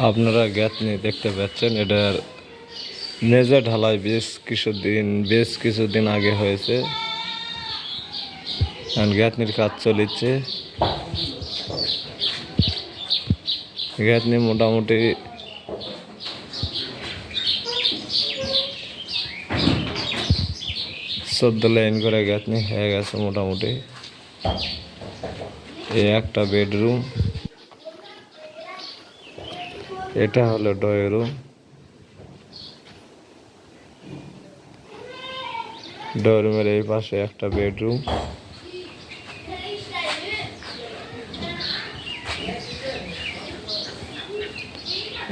আপনারা গাঁথনি দেখতে পাচ্ছেন, এটার মেজে ঢালাই বেশ কিছুদিন আগে হয়েছে। গাঁথনির কাজ চলেছে। গাঁথনি মোটামুটি 14 লাইন করে গাঁথনি হয়ে গেছে মোটামুটি। এই একটা বেডরুম, এটা হলো ড্রয়িং রুম। ড্রয়িং রুমের এই পাশে একটা বেডরুম।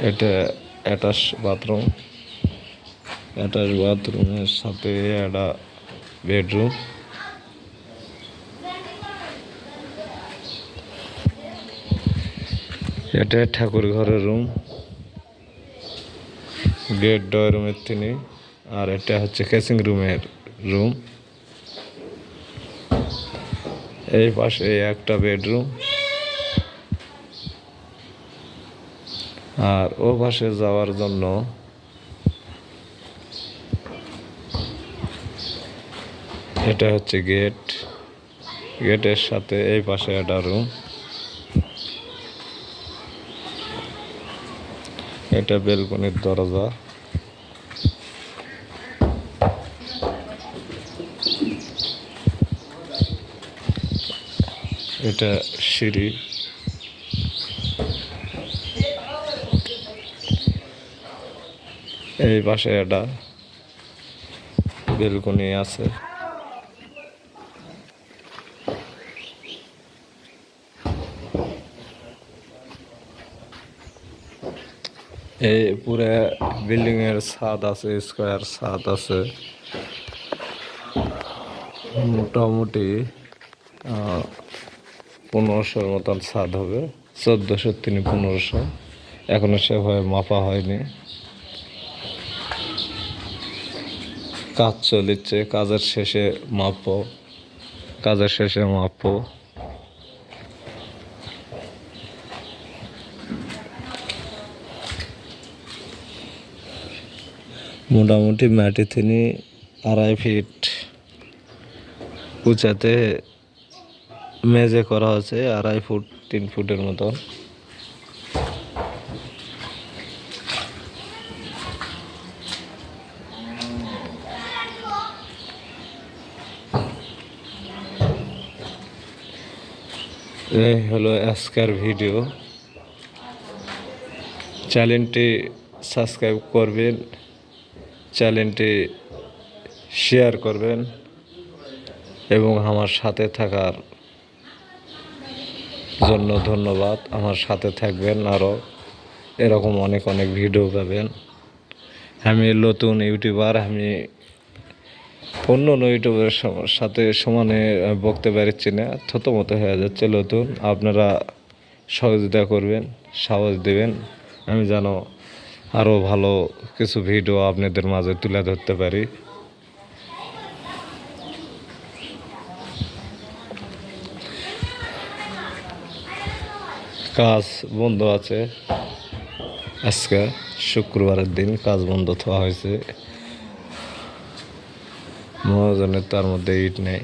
এটা অ্যাটাচ বাথরুম। অ্যাটাচ বাথরুমের সাথে একটা বেডরুম। এটা ঠাকুর ঘরের রুম, গেট ড্রয়িং রুমের তিনি। আর এটা হচ্ছে কেসিং রুমের রুম। এই পাশে একটা বেডরুম, আর ও পাশে যাওয়ার জন্য এটা হচ্ছে গেট। গেটের সাথে এই পাশে একটা রুম। এটা বেলকনির দরজা। এটা সিঁড়ি। এই পাশে একটা বেলকনি আছে। এই পুরো বিল্ডিং এর ছাদ আছে, স্কোয়ার ছাদ আছে। মোটামুটি 1500 মতন ছাদ হবে। 1400 তিনি 1500, এখনো সেভাবে মাপা হয়নি। কাজ চলেছে, কাজের শেষে মাপবো। মোটামুটি মাটি তিনি 2.5 ফিট উঁচাতে মেঝে করা হয়েছে, 2.5 ফুট 3 ফুটের মতন। এই হলো আজকের ভিডিও। চ্যানেলটি সাবস্ক্রাইব করবেন, চ্যানেলটি শেয়ার করবেন এবং আমার সাথে থাকার জন্য ধন্যবাদ। আমার সাথে থাকবেন, আরও এরকম অনেক ভিডিও পাবেন। আমি নতুন ইউটিউবার, আমি অন্য ইউটিউবের সাথে সমানে বলতে পারছি না, থতমতো হয়ে যাচ্ছে নতুন। আপনারা সহযোগিতা করবেন, সাহস দেবেন, আমি যেন আরও ভালো কিছু ভিডিও আপনাদের মাঝে তুলে ধরতে পারি। কাজ বন্ধ আছে, আজকে শুক্রবারের দিন কাজ বন্ধ থাকা হয়েছে। মহাজনের তার মধ্যে ইট নেই।